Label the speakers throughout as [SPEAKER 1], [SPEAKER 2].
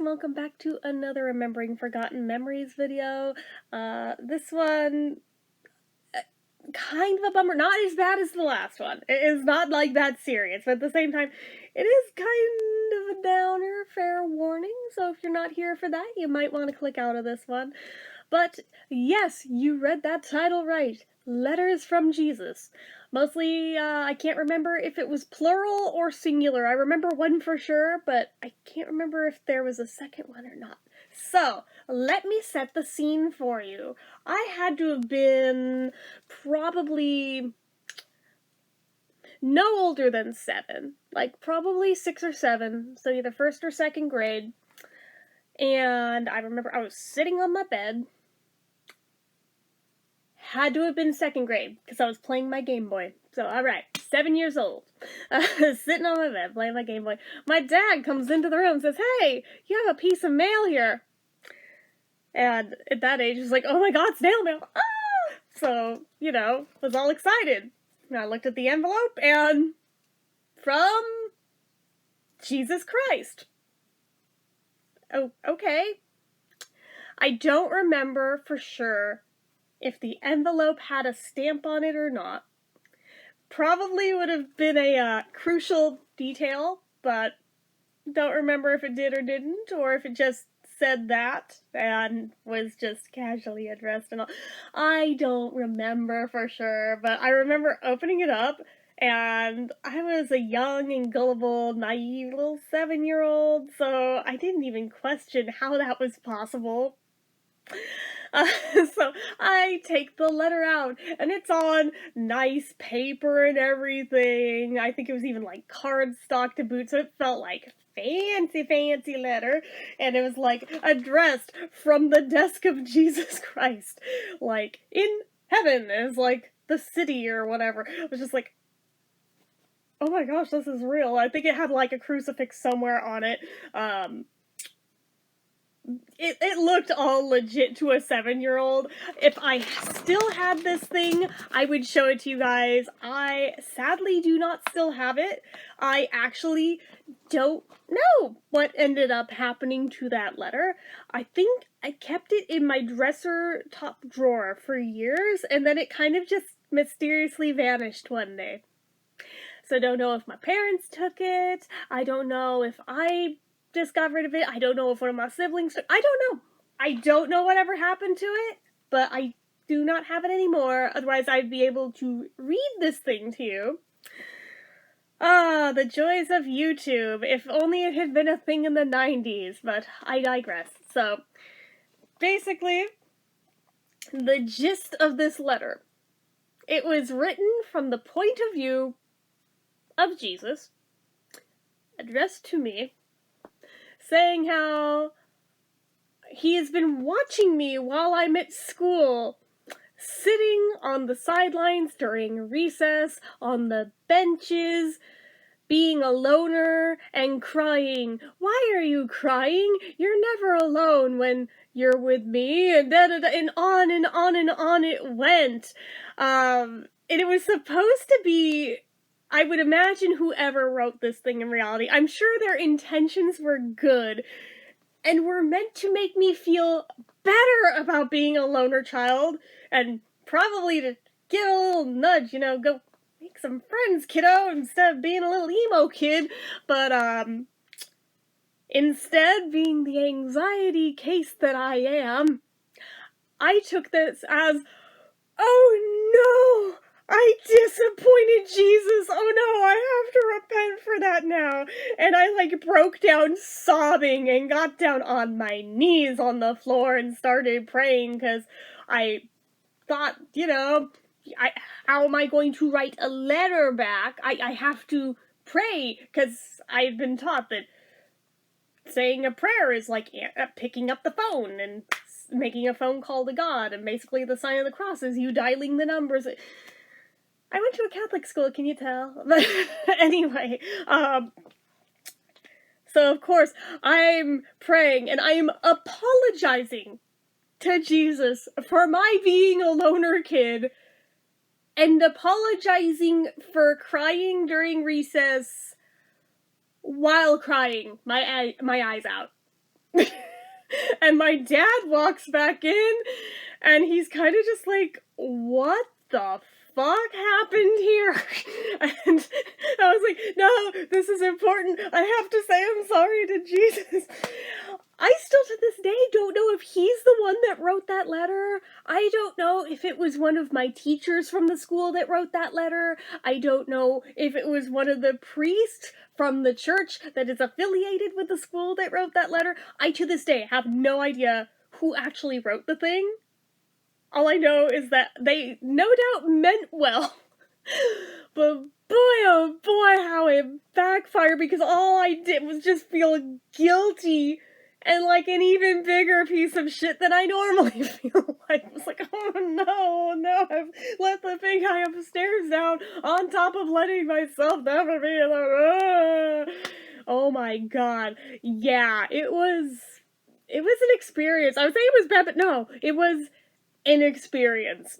[SPEAKER 1] welcome back to another Remembering Forgotten Memories video. This one, kind of a bummer, not as bad as the last one. It is not like that serious, but at the same time, it is kind of a downer, fair warning, so if you're not here for that, you might want to click out of this one. But yes, you read that title right. Letters from Jesus. Mostly, I can't remember if it was plural or singular. I remember one for sure, but I can't remember if there was a second one or not. So, let me set the scene for you. I had to have been probably no older than 7. Like, probably 6 or 7, so either 1st or 2nd grade. And I remember I was sitting on my bed. Had to have been 2nd grade, because I was playing my Game Boy. So, alright, 7 years old. Sitting on my bed, playing my Game Boy. My dad comes into the room and says, "Hey, you have a piece of mail here." And at that age, it's like, oh my god, snail mail! Ah! So, you know, was all excited. And I looked at the envelope, and from Jesus Christ. Oh, okay. I don't remember for sure if the envelope had a stamp on it or not. Probably would have been a crucial detail, but don't remember if it did or didn't, or if it just said that and was just casually addressed and all. I don't remember for sure, but I remember opening it up, and I was a young and gullible, naive little 7-year-old, so I didn't even question how that was possible. So I take the letter out, and it's on nice paper and everything. I think it was even like cardstock to boot, so it felt like fancy letter, and it was like addressed from the desk of Jesus Christ, like in heaven. It was like the city or whatever. It was just like, oh my gosh, this is real. I think it had like a crucifix somewhere on it. It looked all legit to a 7-year-old. If I still had this thing, I would show it to you guys. I sadly do not still have it. I actually don't know what ended up happening to that letter. I think I kept it in my dresser top drawer for years, and then it kind of just mysteriously vanished one day. So I don't know if my parents took it. I don't know if I just got rid of it. I don't know if one of my siblings took. I don't know. I don't know whatever happened to it, but I do not have it anymore. Otherwise, I'd be able to read this thing to you. Ah, the joys of YouTube. If only it had been a thing in the 90s, but I digress. So, basically, the gist of this letter. It was written from the point of view of Jesus, addressed to me, saying how he has been watching me while I'm at school, sitting on the sidelines during recess, on the benches, being a loner and crying. "Why are you crying? You're never alone when you're with me," and da-da-da, and on and on and on it went. And it was supposed to be, I would imagine whoever wrote this thing in reality, I'm sure their intentions were good and were meant to make me feel better about being a loner child, and probably to give a little nudge, you know, go make some friends, kiddo, instead of being a little emo kid. But instead, being the anxiety case that I am, I took this as, oh no! I disappointed Jesus. Oh no, I have to repent for that now. And I like broke down sobbing and got down on my knees on the floor and started praying, because I thought, you know, how am I going to write a letter back? I have to pray, because I've been taught that saying a prayer is like picking up the phone and making a phone call to God, and basically the sign of the cross is you dialing the numbers. I went to a Catholic school, can you tell? But anyway, so of course, I'm praying, and I am apologizing to Jesus for my being a loner kid, and apologizing for crying during recess while crying my eyes out. And my dad walks back in, and he's kind of just like, what the fuck happened here? And I was like, no, this is important. I have to say I'm sorry to Jesus. I still to this day don't know if he's the one that wrote that letter. I don't know if it was one of my teachers from the school that wrote that letter. I don't know if it was one of the priests from the church that is affiliated with the school that wrote that letter. I to this day have no idea who actually wrote the thing. All I know is that they no doubt meant well. But boy, oh boy, how it backfired, because all I did was just feel guilty and like an even bigger piece of shit than I normally feel like. I was like, oh no, I've let the big guy upstairs down on top of letting myself down for being like, oh my god. Yeah, it was an experience. I would say it was bad, but no, it was an experience.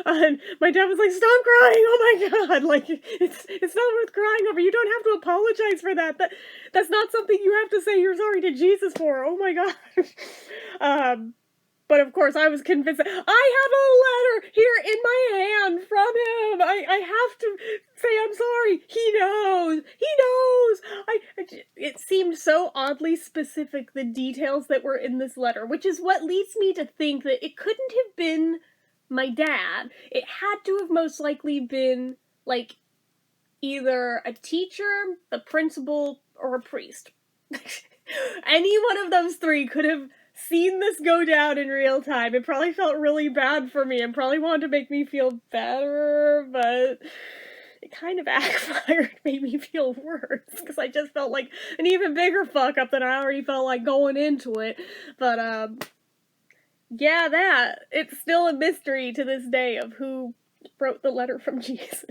[SPEAKER 1] And my dad was like, stop crying, oh my god, like, it's not worth crying over. You don't have to apologize for that. That's not something you have to say you're sorry to Jesus for. Oh my god. But of course I was convinced that I have a letter here in my hand from him. I have to say I'm sorry. He knows. It seemed so oddly specific, the details that were in this letter, which is what leads me to think that it couldn't have been my dad. It had to have most likely been, like, either a teacher, the principal, or a priest. Any one of those three could have seen this go down in real time. It probably felt really bad for me and probably wanted to make me feel better, but it kind of backfired, made me feel worse, because I just felt like an even bigger fuck up than I already felt like going into it. But, yeah, it's still a mystery to this day of who wrote the letter from Jesus.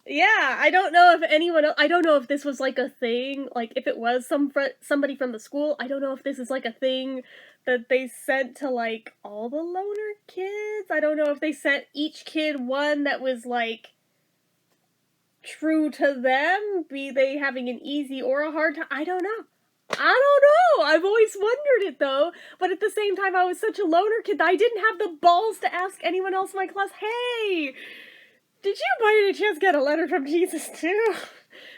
[SPEAKER 1] Yeah, I don't know if anyone else, I don't know if this was like a thing, like if it was somebody from the school. I don't know if this is like a thing that they sent to like all the loner kids. I don't know if they sent each kid one that was like true to them, be they having an easy or a hard time. I don't know. I've always wondered it though, but at the same time I was such a loner kid that I didn't have the balls to ask anyone else in my class, hey, did you by any chance get a letter from Jesus too?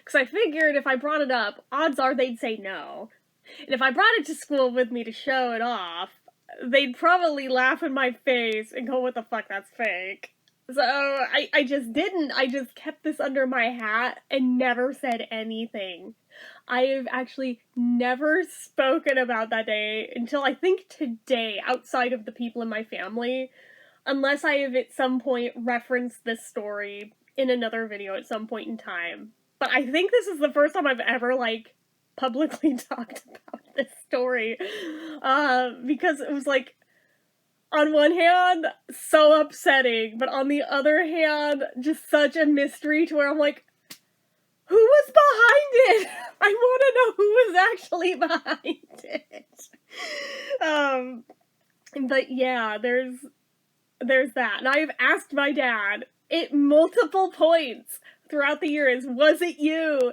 [SPEAKER 1] Because I figured if I brought it up, odds are they'd say no. And if I brought it to school with me to show it off, they'd probably laugh in my face and go, what the fuck, that's fake. So I just didn't. I just kept this under my hat and never said anything. I've actually never spoken about that day until I think today, outside of the people in my family. Unless I have at some point referenced this story in another video at some point in time. But I think this is the first time I've ever, like, publicly talked about this story. Because it was, like, on one hand, so upsetting, but on the other hand, just such a mystery to where I'm like, who was behind it? I want to know who was actually behind it. But yeah, there's that. And I've asked my dad at multiple points throughout the years, was it you?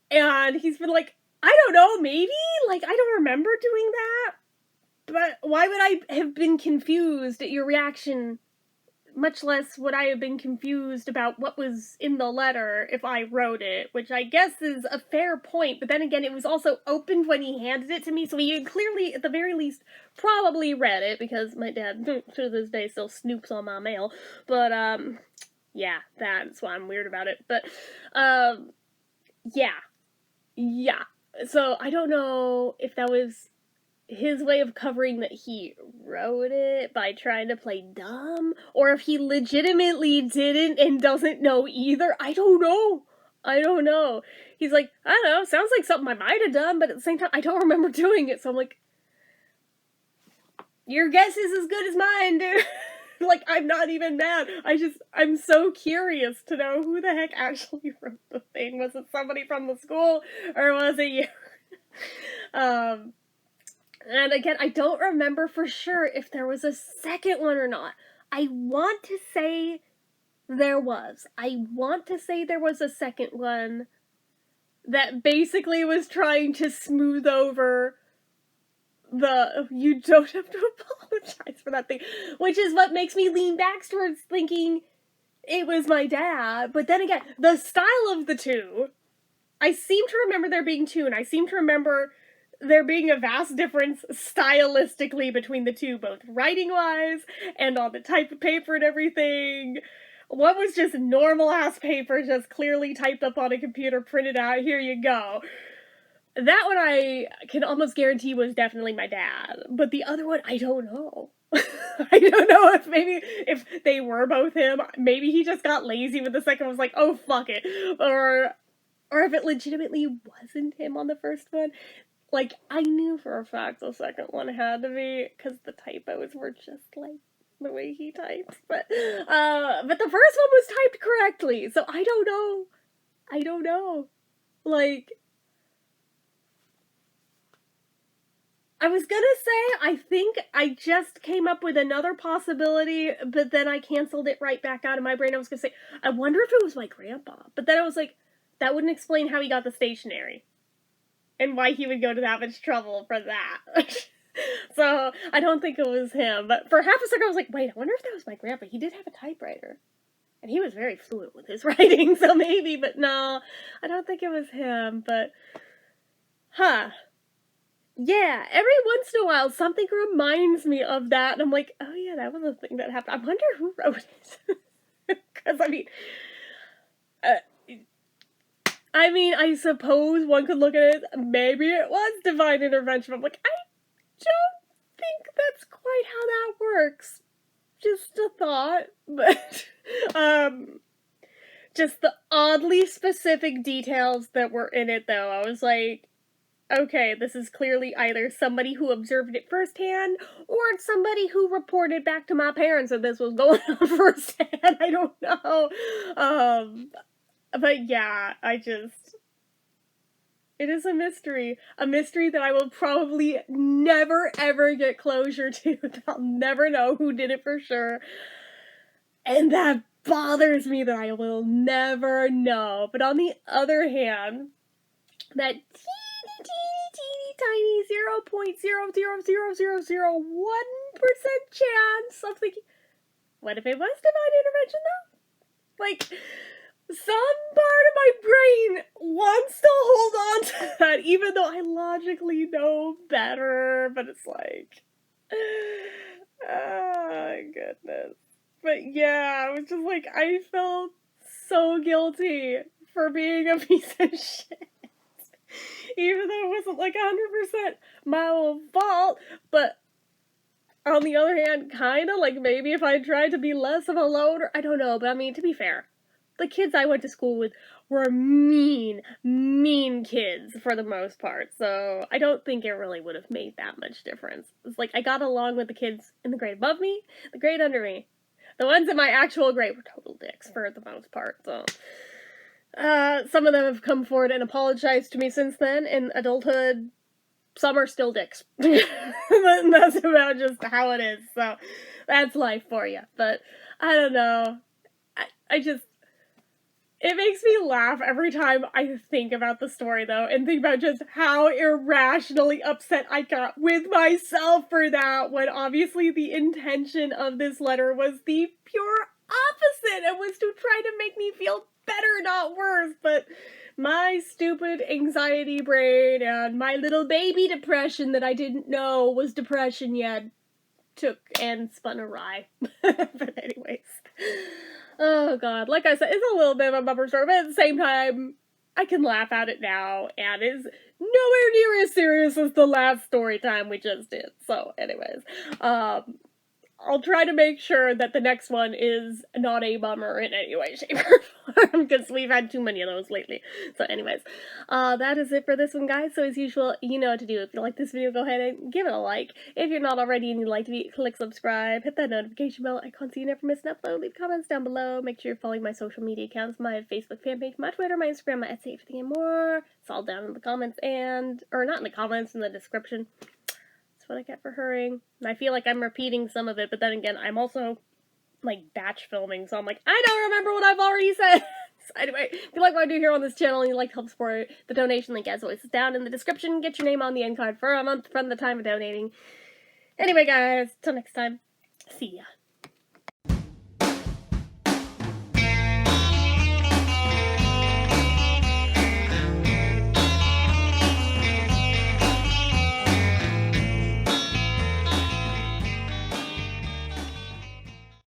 [SPEAKER 1] And he's been like, I don't know, maybe? Like, I don't remember doing that. But why would I have been confused at your reaction? Much less would I have been confused about what was in the letter if I wrote it, which I guess is a fair point, but then again, it was also opened when he handed it to me, so he clearly, at the very least, probably read it, because my dad, to this day, still snoops on my mail, but, yeah, that's why I'm weird about it, but, yeah, so I don't know if that was his way of covering that he wrote it by trying to play dumb, or if he legitimately didn't and doesn't know either. I don't know. He's like, I don't know, sounds like something I might have done, but at the same time, I don't remember doing it, so I'm like, your guess is as good as mine, dude. Like, I'm not even mad. I'm so curious to know who the heck actually wrote the thing. Was it somebody from the school, or was it you? And again, I don't remember for sure if there was a second one or not. I want to say there was. I want to say there was a second one that basically was trying to smooth over the you don't have to apologize for that thing, which is what makes me lean back towards thinking it was my dad. But then again, the style of the two, I seem to remember there being two, and I seem to remember there being a vast difference stylistically between the two, both writing-wise and on the type of paper and everything. One was just normal-ass paper, just clearly typed up on a computer, printed out, here you go. That one I can almost guarantee was definitely my dad, but the other one, I don't know. I don't know if they were both him, maybe he just got lazy with the second one, was like, oh fuck it, or if it legitimately wasn't him on the first one. Like, I knew for a fact the second one had to be, because the typos were just like the way he types, but the first one was typed correctly, so I don't know, like, I was gonna say, I think I just came up with another possibility, but then I canceled it right back out of my brain. I was gonna say, I wonder if it was my grandpa, but then I was like, that wouldn't explain how he got the stationery, and why he would go to that much trouble for that. So, I don't think it was him, but for half a second I was like, wait, I wonder if that was my grandpa. He did have a typewriter, and he was very fluent with his writing, so maybe, but no, I don't think it was him, but, yeah, every once in a while something reminds me of that, and I'm like, oh yeah, that was a thing that happened. I wonder who wrote it. Because, I mean, I suppose one could look at it, maybe it was divine intervention. I'm like, I don't think that's quite how that works. Just a thought, but, just the oddly specific details that were in it, though, I was like, okay, this is clearly either somebody who observed it firsthand, or it's somebody who reported back to my parents that this was going on firsthand. I don't know. But yeah, it is a mystery that I will probably never ever get closure to. I'll never know who did it for sure. And that bothers me that I will never know. But on the other hand, that teeny tiny 0.0000001% chance of thinking, what if it was divine intervention though? Like, some part of my brain wants to hold on to that, even though I logically know better, but it's like, oh goodness. But yeah, I was just like, I felt so guilty for being a piece of shit. Even though it wasn't like 100% my own fault, but on the other hand, kinda, like, maybe if I tried to be less of a loner, I don't know, but I mean, to be fair, the kids I went to school with were mean kids for the most part, so I don't think it really would have made that much difference. It's like, I got along with the kids in the grade above me, the grade under me. The ones in my actual grade were total dicks for the most part, so... some of them have come forward and apologized to me since then. In adulthood, some are still dicks. That's about just how it is, so that's life for you. But, I don't know. It makes me laugh every time I think about the story, though, and think about just how irrationally upset I got with myself for that, when obviously the intention of this letter was the pure opposite, and was to try to make me feel better, not worse, but my stupid anxiety brain and my little baby depression that I didn't know was depression yet took and spun awry. But anyways, oh god, like I said, it's a little bit of a bumper story, but at the same time, I can laugh at it now, and it's nowhere near as serious as the last story time we just did. So anyways, I'll try to make sure that the next one is not a bummer in any way, shape, or form, because we've had too many of those lately. So anyways, that is it for this one, guys. So as usual, you know what to do. If you like this video, go ahead and give it a like. If you're not already and you'd like to be, click subscribe, hit that notification bell icon so you never miss an upload. Leave comments down below. Make sure you're following my social media accounts, my Facebook fan page, my Twitter, my Instagram, my Etsy, everything and more. It's all down in the comments or not in the comments, in the description. What I get for hurrying. And I feel like I'm repeating some of it, but then again, I'm also, like, batch filming, so I'm like, I don't remember what I've already said! Anyway, if you like what I do here on this channel and you'd like to help support it, the donation link as always is down in the description. Get your name on the end card for a month from the time of donating. Anyway, guys, till next time, see ya.